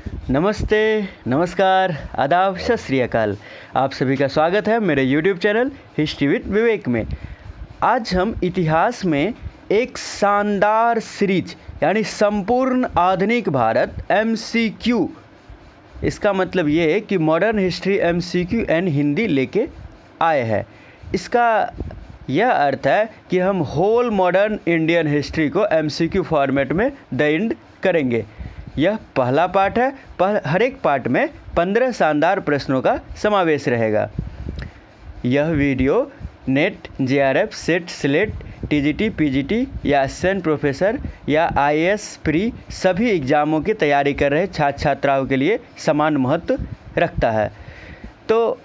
नमस्ते, नमस्कार, आदाब, सत श्री अकाल। आप सभी का स्वागत है मेरे YouTube चैनल हिस्ट्री विद विवेक में। आज हम इतिहास में एक शानदार सीरीज यानी संपूर्ण आधुनिक भारत MCQ, इसका मतलब ये है कि modern history MCQ and Hindi लेके आए हैं। इसका यह अर्थ है कि हम होल मॉडर्न इंडियन हिस्ट्री को MCQ फॉर्मेट में द एंड करेंगे। यह पहला पार्ट है। हर एक पार्ट में 15 शानदार प्रश्नों का समावेश रहेगा। यह video net, JRF, set, slate, TGT, PGT या असिस्टेंट प्रोफेसर या IAS प्री सभी एग्ज़ामों की तैयारी कर रहे छात्र छात्राओं के लिए समान महत्व रखता है। तो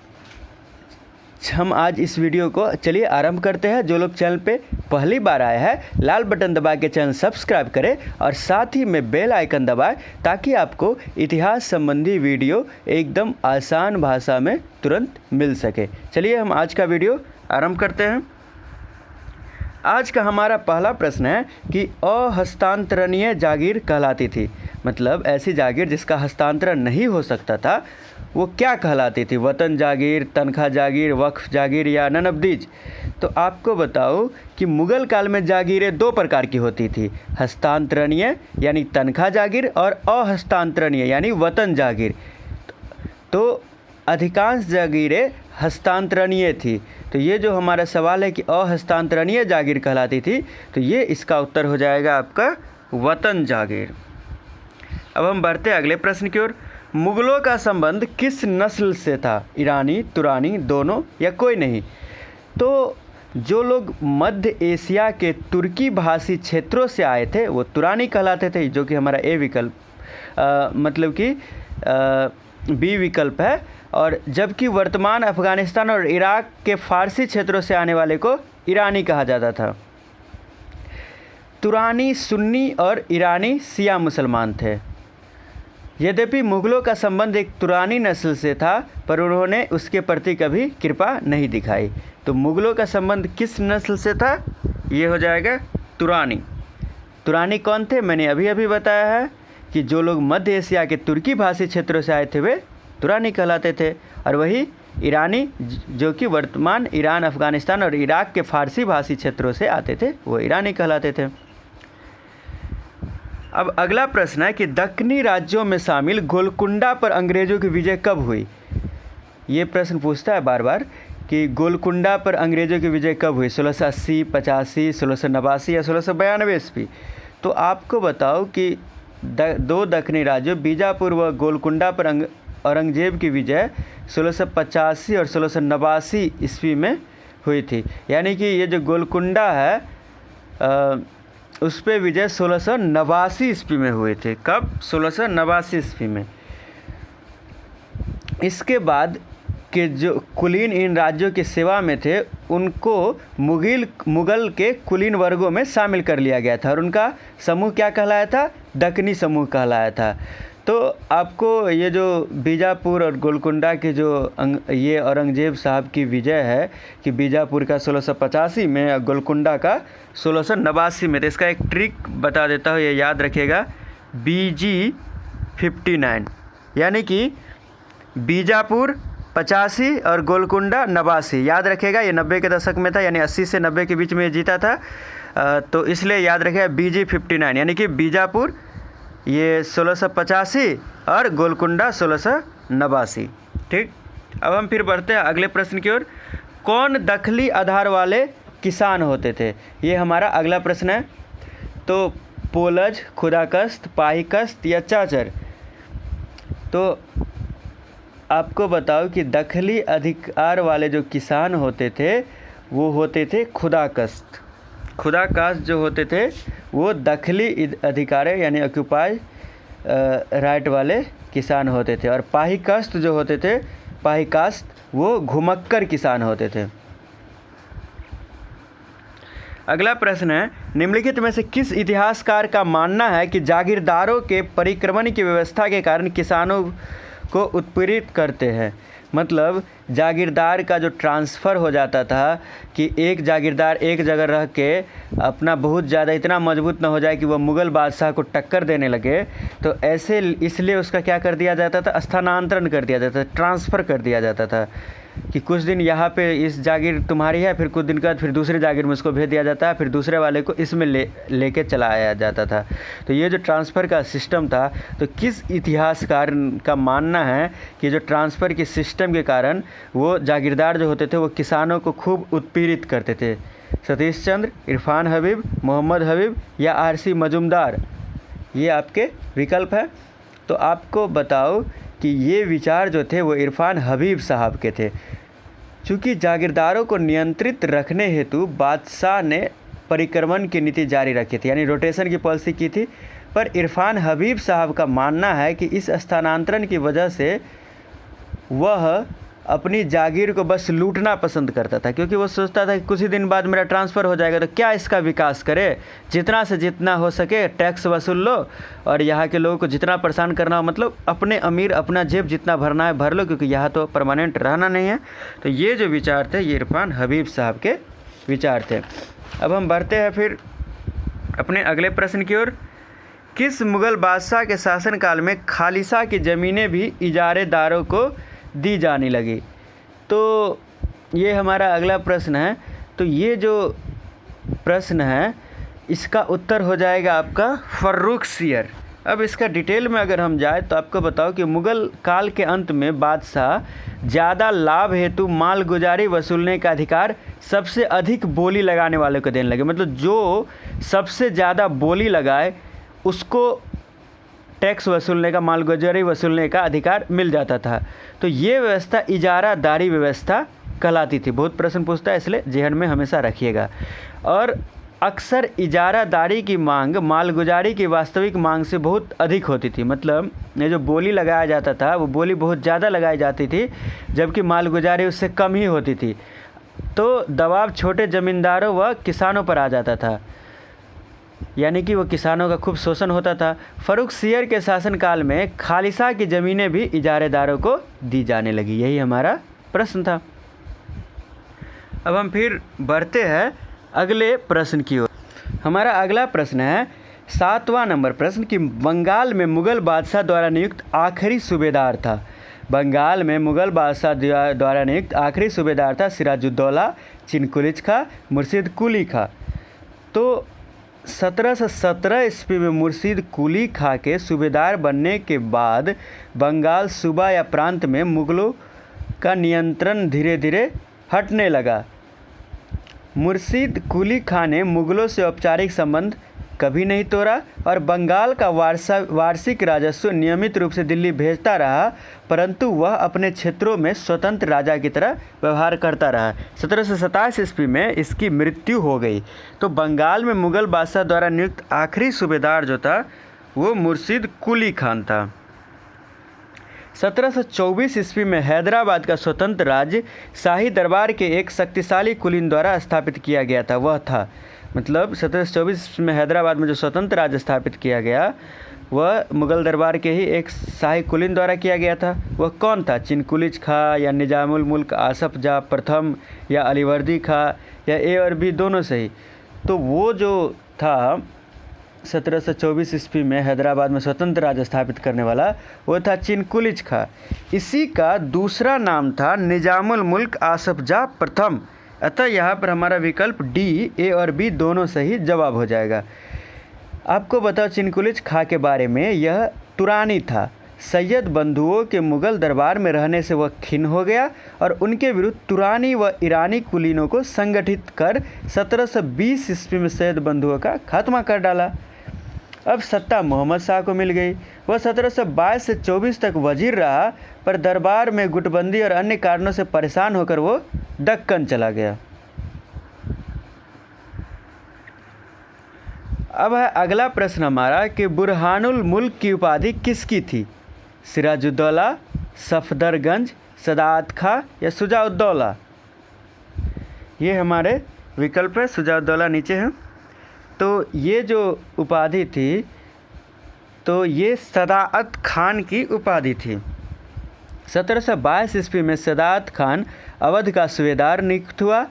हम आज इस वीडियो को चलिए आरंभ करते हैं। जो लोग चैनल पे पहली बार आए हैं लाल बटन दबा के चैनल सब्सक्राइब करें और साथ ही में बेल आइकन दबाएं ताकि आपको इतिहास संबंधी वीडियो एकदम आसान भाषा में तुरंत मिल सके। चलिए हम आज का वीडियो आरंभ करते हैं। आज का हमारा पहला प्रश्न है कि अहस्तांतरणीय जागीर कहलाती थी, मतलब ऐसी जागीर जिसका हस्तांतरण नहीं हो सकता था, वो क्या कहलाती थी? वतन जागीर, तनख्वाह जागीर, वक्फ जागीर या नन ऑफ दीज? तो आपको बताओ कि मुग़ल काल में जागीरें दो प्रकार की होती थी, हस्तांतरणीय यानी तनख्वाह जागीर और अहस्तांतरणीय यानी वतन जागीर। तो अधिकांश जागीरें हस्तांतरणीय थी। तो ये जो हमारा सवाल है कि अहस्तांतरणीय जागीर कहलाती थी, तो ये इसका उत्तर हो जाएगा आपका वतन जागीर। अब हम बढ़ते अगले प्रश्न की ओर। मुग़लों का संबंध किस नस्ल से था? ईरानी, तुरानी, दोनों या कोई नहीं? तो जो लोग मध्य एशिया के तुर्की भाषी क्षेत्रों से आए थे वो तुरानी कहलाते थे, जो कि हमारा ए विकल्प मतलब कि बी विकल्प है। और जबकि वर्तमान अफ़गानिस्तान और इराक के फ़ारसी क्षेत्रों से आने वाले को ईरानी कहा जाता था। तुरानी सुन्नी और ईरानी शिया मुसलमान थे। यद्यपि मुग़लों का संबंध एक तुरानी नस्ल से था, पर उन्होंने उसके प्रति कभी कृपा नहीं दिखाई। तो मुग़लों का संबंध किस नस्ल से था? ये हो जाएगा तुरानी। तुरानी कौन थे? मैंने अभी बताया है कि जो लोग मध्य एशिया के तुर्की भाषी क्षेत्रों से आए थे वे तुरानी कहलाते थे, और वही ईरानी जो कि वर्तमान ईरान, अफ़गानिस्तान और इराक के फ़ारसी भाषी क्षेत्रों से आते थे वो ईरानी कहलाते थे। अब अगला प्रश्न है कि दक्कनी राज्यों में शामिल गोलकुंडा पर अंग्रेज़ों की विजय कब हुई? ये प्रश्न पूछता है बार बार कि गोलकुंडा पर अंग्रेज़ों की विजय कब हुई? 1680, 85, 1689 या 1692 ईस्वी? तो आपको बताओ कि दो दक्कनी राज्यों बीजापुर व गोलकुंडा पर औरंगज़ेब की विजय 1685 और 1689 ईस्वी में हुई थी। यानी कि ये जो गोलकुंडा है उस पर विजय 1689 ईस्वी में हुए थे। कब? 1689 ईस्वी में। इसके बाद के जो कुलीन इन राज्यों की सेवा में थे उनको मुग़ल के कुलीन वर्गों में शामिल कर लिया गया था और उनका समूह क्या कहलाया था? दक्कनी समूह कहलाया था। तो आपको ये जो बीजापुर और गोलकुंडा के जो ये औरंगज़ेब साहब की विजय है कि बीजापुर का 1685 में और गोलकुंडा का 1689 में, तो इसका एक ट्रिक बता देता हूँ, ये याद रखिएगा। BG59 यानी कि बीजापुर 85 और गोलकुंडा 89, याद रखेगा। ये 90 के दशक में था, यानी 80 से 90 के बीच में ये जीता था। तो इसलिए याद रखेगा BG59 यानी कि बीजापुर ये 1685 और गोलकुंडा 1689। ठीक। अब हम फिर बढ़ते हैं अगले प्रश्न की ओर। कौन दखली आधार वाले किसान होते थे? ये हमारा अगला प्रश्न है। तो पोलज, खुदाकस्त, पाहीकस्त या चाचर? तो आपको बताओ कि दखली अधिकार वाले जो किसान होते थे वो होते थे खुदाकस्त। खुदाकस्त जो होते थे वो दखली अधिकार यानी ऑक्यूपाई राइट वाले किसान होते थे, और पाहीकस्त जो होते थे, पाहीकास्त, वो घुमक्कर किसान होते थे। अगला प्रश्न है, निम्नलिखित में से किस इतिहासकार का मानना है कि जागीरदारों के परिक्रमण की व्यवस्था के कारण किसानों को उत्पीड़ित करते हैं। मतलब जागीरदार का जो ट्रांसफ़र हो जाता था कि एक जागीरदार एक जगह रह के अपना बहुत ज़्यादा इतना मजबूत ना हो जाए कि वह मुग़ल बादशाह को टक्कर देने लगे, तो ऐसे इसलिए उसका क्या कर दिया जाता था, स्थानांतरण कर दिया जाता था, ट्रांसफ़र कर दिया जाता था कि कुछ दिन यहाँ पे इस जागीर तुम्हारी है, फिर कुछ दिन के बाद फिर दूसरे जागीर में उसको भेज दिया जाता है, फिर दूसरे वाले को इसमें लेके चला आया जाता था। तो ये जो ट्रांसफ़र का सिस्टम था, तो किस इतिहासकार का मानना है कि जो ट्रांसफ़र के सिस्टम के कारण वो जागीरदार जो होते थे वो किसानों को खूब उत्पीड़ित करते थे। सतीश चंद्र, इरफान हबीब, मोहम्मद हबीब या आरसी मजूमदार, ये आपके विकल्प है। तो आपको बताओ कि ये विचार जो थे वो इरफान हबीब साहब के थे। चूँकि जागीरदारों को नियंत्रित रखने हेतु बादशाह ने परिक्रमण की नीति जारी रखी थी, यानी रोटेशन की पॉलिसी की थी, पर इरफान हबीब साहब का मानना है कि इस स्थानांतरण की वजह से वह अपनी जागीर को बस लूटना पसंद करता था, क्योंकि वो सोचता था कि कुछ ही दिन बाद मेरा ट्रांसफ़र हो जाएगा तो क्या इसका विकास करे, जितना से जितना हो सके टैक्स वसूल लो और यहाँ के लोगों को जितना परेशान करना हो, मतलब अपने अमीर अपना जेब जितना भरना है भर लो, क्योंकि यहाँ तो परमानेंट रहना नहीं है। तो ये जो विचार थे ये इरफान हबीब साहब के विचार थे। अब हम बढ़ते हैं फिर अपने अगले प्रश्न की ओर। किस मुग़ल बादशाह के शासनकाल में खालिसा की ज़मीनें भी इजारेदारों को दी जाने लगी? तो ये हमारा अगला प्रश्न है। तो ये जो प्रश्न है इसका उत्तर हो जाएगा आपका फर्रुखसियर। अब इसका डिटेल में अगर हम जाए तो आपको बताओ कि मुग़ल काल के अंत में बादशाह ज़्यादा लाभ हेतु माल गुजारी वसूलने का अधिकार सबसे अधिक बोली लगाने वाले को देने लगे। मतलब जो सबसे ज़्यादा बोली लगाए उसको टैक्स वसूलने का, माल गुजारी वसूलने का अधिकार मिल जाता था। तो ये व्यवस्था इजारादारी व्यवस्था कहलाती थी। बहुत प्रश्न पूछता है, इसलिए जेहन में हमेशा रखिएगा। और अक्सर इजारादारी की मांग मालगुजारी की वास्तविक मांग से बहुत अधिक होती थी। मतलब ये जो बोली लगाया जाता था वो बोली बहुत ज़्यादा लगाई जाती थी, जबकि मालगुजारी उससे कम ही होती थी। तो दबाव छोटे ज़मींदारों व किसानों पर आ जाता था, यानी कि वो किसानों का खूब शोषण होता था। फर्रुखसियर के शासनकाल में खालिसा की ज़मीनें भी इजारेदारों को दी जाने लगी। यही हमारा प्रश्न था। अब हम फिर बढ़ते हैं अगले प्रश्न की ओर। हमारा अगला प्रश्न है 7वां नंबर प्रश्न कि बंगाल में मुग़ल बादशाह द्वारा नियुक्त आखिरी सूबेदार था। बंगाल में मुग़ल बादशाह द्वारा नियुक्त आखिरी सूबेदार था सिराजुद्दौला, चिनकुलिच खां, मुर्शिद कुली खां। तो 1717 ईस्वी में मुर्शिद कुली खां के सूबेदार बनने के बाद बंगाल सूबा या प्रांत में मुग़लों का नियंत्रण धीरे धीरे हटने लगा। मुर्शिद कुली खां ने मुग़लों से औपचारिक संबंध कभी नहीं तोड़ा और बंगाल का वार्षिक राजस्व नियमित रूप से दिल्ली भेजता रहा, परंतु वह अपने क्षेत्रों में स्वतंत्र राजा की तरह व्यवहार करता रहा। 1727 ईस्वी में इसकी मृत्यु हो गई। तो बंगाल में मुग़ल बादशाह द्वारा नियुक्त आखिरी सूबेदार जो था वो मुर्शिद कुली खान था। 1724 ईस्वी में हैदराबाद का स्वतंत्र राज्य शाही दरबार के एक शक्तिशाली कुलीन द्वारा स्थापित किया गया था। वह था, मतलब 1724 में हैदराबाद में जो स्वतंत्र राज्य स्थापित किया गया वह मुग़ल दरबार के ही एक शाही कुलीन द्वारा किया गया था। वह कौन था? चिनकुलिच खां या निजामुल मुल्क आसफ जाह प्रथम या अलीवर्दी खां या ए और बी दोनों सही। तो वो जो था 1724 ईस्वी में हैदराबाद में स्वतंत्र राज्य स्थापित करने वाला वो था चिनकुलिच खां। इसी का दूसरा नाम था निजामुल मुल्क आसफ जाह प्रथम। अतः यहाँ पर हमारा विकल्प डी, ए और बी दोनों सही जवाब हो जाएगा। आपको बताओ चिनकुलिच खां के बारे में, यह तुरानी था। सैयद बंधुओं के मुग़ल दरबार में रहने से वह खिन्न हो गया और उनके विरुद्ध तुरानी व ईरानी कुलीनों को संगठित कर 1720 ईस्वी में सैयद बंधुओं का खात्मा कर डाला। अब सत्ता मोहम्मद शाह को मिल गई। वह 1722 से 24 तक वजीर रहा, पर दरबार में गुटबंदी और अन्य कारणों से परेशान होकर वो दक्कन चला गया। अब है अगला प्रश्न हमारा कि बुरहानुल मुल्क की उपाधि किसकी थी? सिराजुद्दौला, सफदरगंज, सदात खां या शुजाउद्दौला? ये हमारे विकल्प है। शुजाउद्दौला नीचे है। तो ये जो उपाधि थी तो ये सदात खान की उपाधि थी। 1722 ईस्वी में सदात खान अवध का सूबेदार नियुक्त हुआ।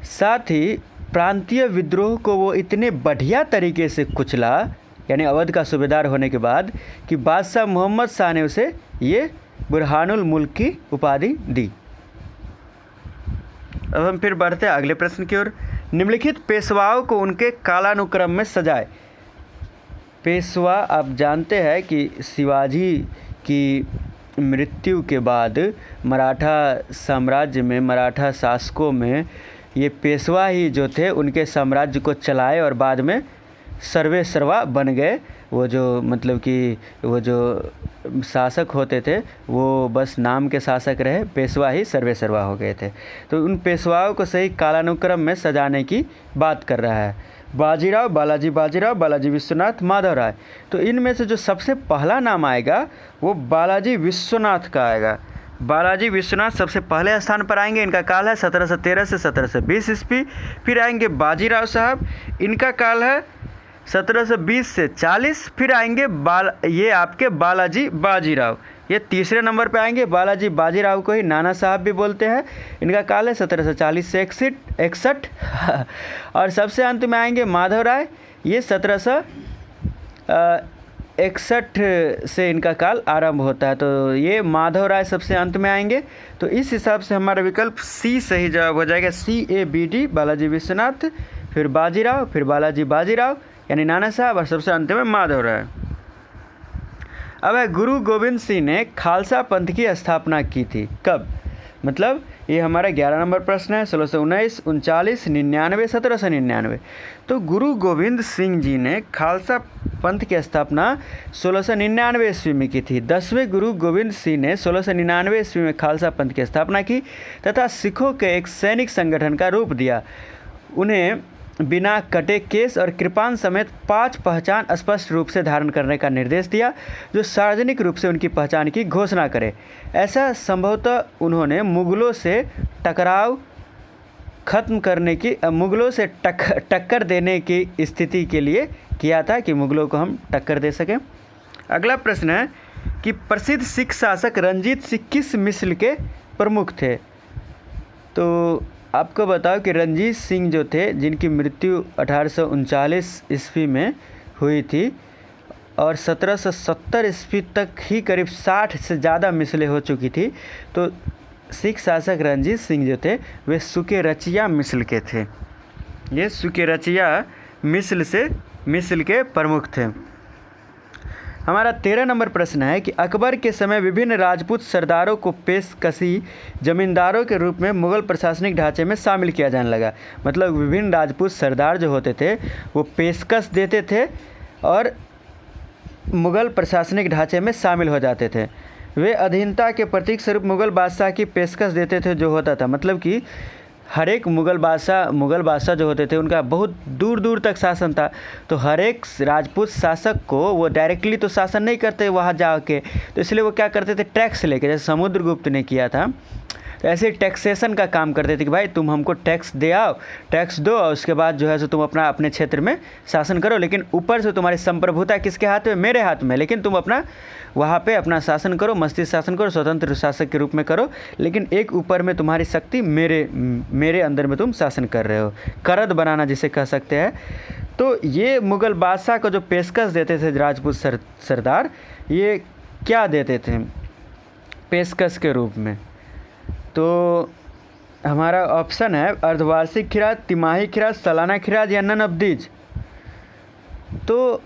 साथ ही प्रांतीय विद्रोह को वो इतने बढ़िया तरीके से कुचला, यानी अवध का सूबेदार होने के बाद, कि बादशाह मोहम्मद शाह ने उसे ये बुरहानुल मुल्क की उपाधि दी। अब हम फिर बढ़ते हैं अगले प्रश्न की ओर। निम्नलिखित पेशवाओं को उनके कालानुक्रम में सजाए। पेशवा आप जानते हैं कि शिवाजी की मृत्यु के बाद मराठा साम्राज्य में, मराठा शासकों में ये पेशवा ही जो थे उनके साम्राज्य को चलाए और बाद में सर्वे सर्वा बन गए। वो जो मतलब कि वो जो शासक होते थे वो बस नाम के शासक रहे, पेशवा ही सर्वे सर्वा हो गए थे। तो उन पेशवाओं को सही कालानुक्रम में सजाने की बात कर रहा है। बाजीराव, बालाजी बाजीराव, बालाजी विश्वनाथ, माधव राय। तो इनमें से जो सबसे पहला नाम आएगा वो बालाजी विश्वनाथ का आएगा। बालाजी विश्वनाथ सबसे पहले स्थान पर आएंगे। इनका काल है 1713 से 1720 ईस्वी। फिर आएंगे बाजीराव साहब, इनका काल है 1720 से 40। फिर आएंगे ये आपके बालाजी बाजीराव, ये तीसरे नंबर पे आएंगे। बालाजी बाजीराव को ही नाना साहब भी बोलते हैं। इनका काल है 1740 से 61। और सबसे अंत में आएंगे माधव राय, ये 1761 से इनका काल आरंभ होता है। तो ये माधव राय सबसे अंत में आएंगे। तो इस हिसाब से हमारा विकल्प सी सही जवाब हो जाएगा। CABD, बालाजी विश्वनाथ, फिर बाजीराव, फिर बालाजी बाजीराव यानी नाना साहब, और सबसे अंत में माधव राय। अब है गुरु गोविंद सिंह ने खालसा पंथ की स्थापना की थी कब? मतलब ये हमारा 11 नंबर प्रश्न है। 1619, 39, 99, 1799। तो गुरु गोविंद सिंह जी ने खालसा पंथ की स्थापना 1699 ईस्वी में की थी। 10वें गुरु गोविंद सिंह ने 1699 ईस्वी में खालसा पंथ की स्थापना की तथा सिखों के एक सैनिक संगठन का रूप दिया। उन्हें बिना कटे केस और कृपान समेत 5 पहचान स्पष्ट रूप से धारण करने का निर्देश दिया, जो सार्वजनिक रूप से उनकी पहचान की घोषणा करे। ऐसा संभवतः उन्होंने मुगलों से टकराव खत्म करने की, मुगलों से टक्कर देने की स्थिति के लिए किया था, कि मुगलों को हम टक्कर दे सकें। अगला प्रश्न है कि प्रसिद्ध सिख शासक रंजीत सिंह किस मिसल के प्रमुख थे? तो आपको बताओ कि रंजीत सिंह जो थे, जिनकी मृत्यु 1839 ईस्वी में हुई थी और 1770 ईस्वी तक ही करीब 60 से ज़्यादा मिसलें हो चुकी थी। तो सिख शासक रंजीत सिंह जो थे वे सुकेरचिया मिसल के थे। ये सुकेरचिया मिसल के प्रमुख थे। हमारा 13 नंबर प्रश्न है कि अकबर के समय विभिन्न राजपूत सरदारों को पेशकशी जमींदारों के रूप में मुग़ल प्रशासनिक ढांचे में शामिल किया जाने लगा। मतलब विभिन्न राजपूत सरदार जो होते थे वो पेशकश देते थे और मुग़ल प्रशासनिक ढांचे में शामिल हो जाते थे। वे अधीनता के प्रतीक स्वरूप मुग़ल बादशाह की पेशकश देते थे, जो होता था मतलब कि हर एक मुग़ल बादशाह जो होते थे उनका बहुत दूर दूर तक शासन था। तो हर एक राजपूत शासक को वो डायरेक्टली तो शासन नहीं करते वहाँ जाके, तो इसलिए वो क्या करते थे, टैक्स लेके, जैसे समुद्रगुप्त ने किया था। तो ऐसे टैक्सेशन का काम करते थे कि भाई तुम हमको टैक्स दे आओ, टैक्स दो, और उसके बाद जो है सो तुम अपने क्षेत्र में शासन करो, लेकिन ऊपर से तुम्हारी संप्रभुता किसके हाथ में? मेरे हाथ में। लेकिन तुम अपना वहाँ पे अपना शासन करो, मस्तिष्क शासन करो, स्वतंत्र शासक के रूप में करो, लेकिन एक ऊपर में तुम्हारी शक्ति मेरे अंदर में तुम शासन कर रहे हो। करद बनाना जिसे कह सकते हैं। तो ये मुग़ल बादशाह को जो पेशकश देते थे राजपूत सरदार, ये क्या देते थे पेशकश के रूप में? तो हमारा ऑप्शन है अर्धवार्षिक खिराज, तिमाही खिराज, सालाना खिराज या नन ऑफ दीज। तो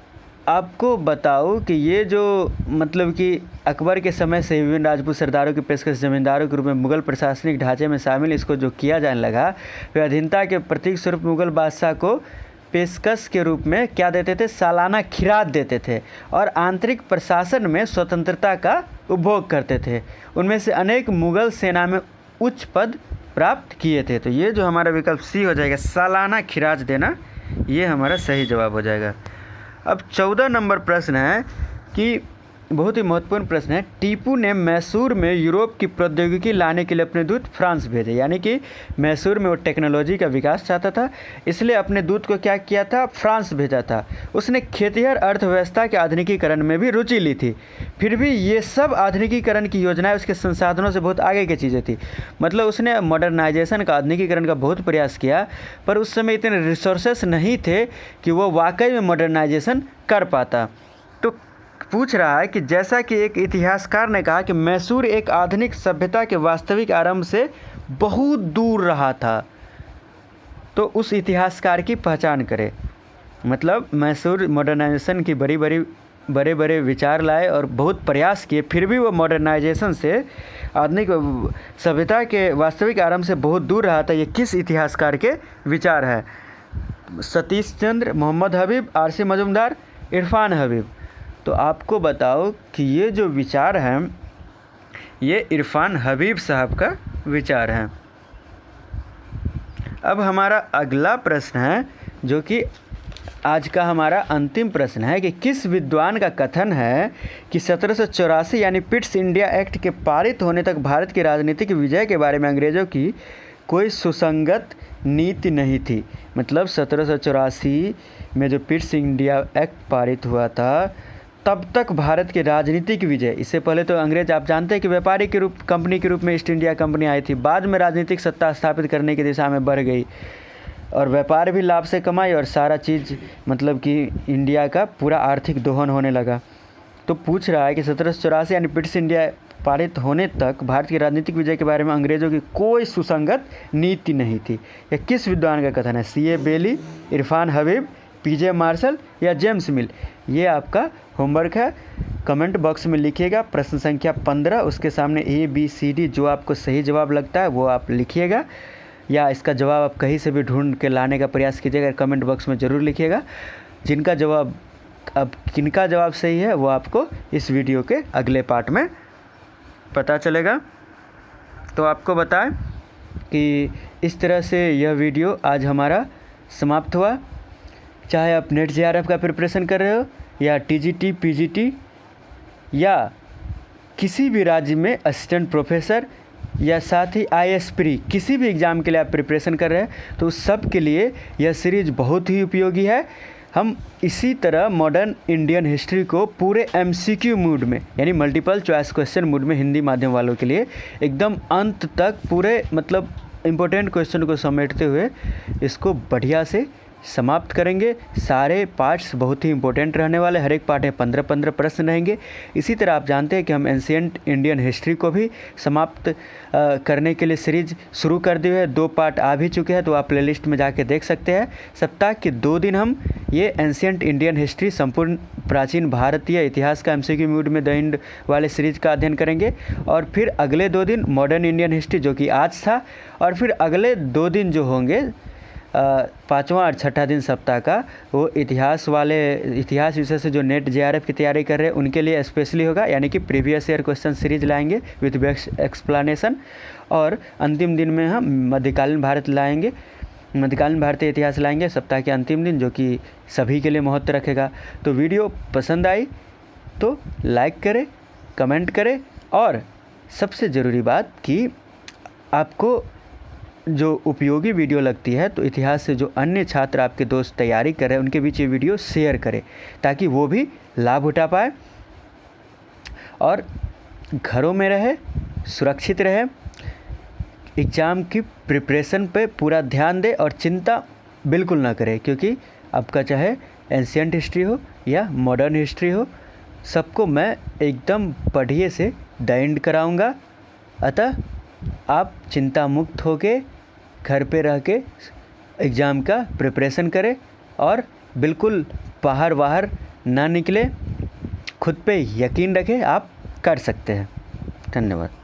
आपको बताओ कि ये जो मतलब कि अकबर के समय से विभिन्न राजपूत सरदारों की पेशकश जमींदारों के रूप में मुग़ल प्रशासनिक ढांचे में शामिल इसको जो किया जाने लगा, वे अधीनता के प्रतीक स्वरूप मुग़ल बादशाह को पेशकश के रूप में क्या देते थे? सालाना खिराज देते थे और आंतरिक प्रशासन में स्वतंत्रता का उपभोग करते थे। उनमें से अनेक मुग़ल सेना में उच्च पद प्राप्त किए थे। तो ये जो हमारा विकल्प सी हो जाएगा, सालाना खिराज देना, ये हमारा सही जवाब हो जाएगा। अब 14 नंबर प्रश्न है कि बहुत ही महत्वपूर्ण प्रश्न है। टीपू ने मैसूर में यूरोप की प्रौद्योगिकी लाने के लिए अपने दूत फ्रांस भेजे, यानी कि मैसूर में वो टेक्नोलॉजी का विकास चाहता था, इसलिए अपने दूत को क्या किया था, फ्रांस भेजा था। उसने खेतिहर अर्थव्यवस्था के आधुनिकीकरण में भी रुचि ली थी। फिर भी ये सब आधुनिकीकरण की योजनाएं उसके संसाधनों से बहुत आगे की चीज़ें थी। मतलब उसने मॉडर्नाइजेशन का, आधुनिकीकरण का बहुत प्रयास किया, पर उस समय इतने रिसोर्सेस नहीं थे कि वो वाकई में मॉडर्नाइजेशन कर पाता। तो पूछ रहा है कि जैसा कि एक इतिहासकार ने कहा कि मैसूर एक आधुनिक सभ्यता के वास्तविक आरंभ से बहुत दूर रहा था, तो उस इतिहासकार की पहचान करें। मतलब मैसूर मॉडर्नाइजेशन की बड़े बड़े विचार लाए और बहुत प्रयास किए, फिर भी वो मॉडर्नाइजेशन से, आधुनिक सभ्यता के वास्तविक आरंभ से बहुत दूर रहा था। ये किस इतिहासकार के विचार है? सतीश चंद्र, मोहम्मद हबीब, आर.सी. मजूमदार, इरफान हबीब। तो आपको बताओ कि ये जो विचार हैं, ये इरफान हबीब साहब का विचार है। अब हमारा अगला प्रश्न है, जो कि आज का हमारा अंतिम प्रश्न है, कि किस विद्वान का कथन है कि 1784 यानी पिट्स इंडिया एक्ट के पारित होने तक भारत की राजनीतिक विजय के बारे में अंग्रेज़ों की कोई सुसंगत नीति नहीं थी। मतलब 1784 में जो पिट्स इंडिया एक्ट पारित हुआ था, तब तक भारत की राजनीतिक विजय, इससे पहले तो अंग्रेज, आप जानते हैं कि व्यापारी के रूप, कंपनी के रूप में ईस्ट इंडिया कंपनी आई थी, बाद में राजनीतिक सत्ता स्थापित करने की दिशा में बढ़ गई और व्यापार भी लाभ से कमाई और सारा चीज़, मतलब कि इंडिया का पूरा आर्थिक दोहन होने लगा। तो पूछ रहा है कि 1784 यानी पिट्स इंडिया पारित होने तक भारत की राजनीतिक विजय के बारे में अंग्रेज़ों की कोई सुसंगत नीति नहीं थी। यह किस विद्वान का कथन है? C.A. बेली, इरफान हबीब, P.J. मार्शल या जेम्स मिल? ये आपका होमवर्क है, कमेंट बॉक्स में लिखिएगा। प्रश्न संख्या 15, उसके सामने ABCD जो आपको सही जवाब लगता है वो आप लिखिएगा, या इसका जवाब आप कहीं से भी ढूंढ के लाने का प्रयास कीजिएगा। कमेंट बॉक्स में ज़रूर लिखिएगा। जिनका जवाब, अब किनका जवाब सही है वो आपको इस वीडियो के अगले पार्ट में पता चलेगा। तो आपको बताएं कि इस तरह से यह वीडियो आज हमारा समाप्त हुआ। चाहे आप नेट JRF का प्रिपरेशन कर रहे हो, या TGT, PGT, या किसी भी राज्य में असिस्टेंट प्रोफेसर, या साथ ही IAS प्री, किसी भी एग्ज़ाम के लिए आप प्रिपरेशन कर रहे हैं, तो उस सब के लिए यह सीरीज़ बहुत ही उपयोगी है। हम इसी तरह मॉडर्न इंडियन हिस्ट्री को पूरे MCQ मूड में, यानी मल्टीपल चॉइस क्वेश्चन मूड में, हिंदी माध्यम वालों के लिए एकदम अंत तक पूरे, मतलब इम्पोर्टेंट क्वेश्चन को समेटते हुए इसको बढ़िया से समाप्त करेंगे। सारे पार्ट्स बहुत ही इंपॉर्टेंट रहने वाले, हर एक पार्ट में 15-15 प्रश्न रहेंगे। इसी तरह आप जानते हैं कि हम एंशिएंट इंडियन हिस्ट्री को भी समाप्त करने के लिए सीरीज शुरू कर दिए हैं। 2 पार्ट आ भी चुके हैं, तो आप प्लेलिस्ट में जाके देख सकते हैं। सप्ताह के 2 दिन हम ये एंशिएंट इंडियन हिस्ट्री, संपूर्ण प्राचीन भारतीय इतिहास का MCQ मूड में द एंड वाले सीरीज का अध्ययन करेंगे, और फिर अगले 2 दिन मॉडर्न इंडियन हिस्ट्री, जो कि आज था, और फिर अगले 2 दिन जो होंगे 5वां और 6ठा दिन सप्ताह का, वो इतिहास विषय से जो नेट JRF की तैयारी कर रहे हैं उनके लिए स्पेशली होगा, यानी कि प्रीवियस ईयर क्वेश्चन सीरीज लाएंगे विथ बेस्ट एक्सप्लेनेशन। और अंतिम दिन में हम मध्यकालीन भारत लाएंगे, मध्यकालीन भारतीय इतिहास लाएंगे सप्ताह के अंतिम दिन, जो कि सभी के लिए महत्व रखेगा। तो वीडियो पसंद आई तो लाइक करें, कमेंट करें, और सबसे ज़रूरी बात कि आपको जो उपयोगी वीडियो लगती है, तो इतिहास से जो अन्य छात्र, आपके दोस्त तैयारी कर रहे हैं, उनके बीच ये वीडियो शेयर करें, ताकि वो भी लाभ उठा पाए और घरों में रहे, सुरक्षित रहे, एग्ज़ाम की प्रिपरेशन पे पूरा ध्यान दे और चिंता बिल्कुल ना करे, क्योंकि आपका चाहे एंशिएंट हिस्ट्री हो या मॉडर्न हिस्ट्री हो, सबको मैं एकदम बढ़िया से द एंड कराऊँगा। अतः आप चिंता मुक्त होके घर पे रह के एग्ज़ाम का प्रिपरेशन करें और बिल्कुल बाहर ना निकले, खुद पे यकीन रखें, आप कर सकते हैं। धन्यवाद।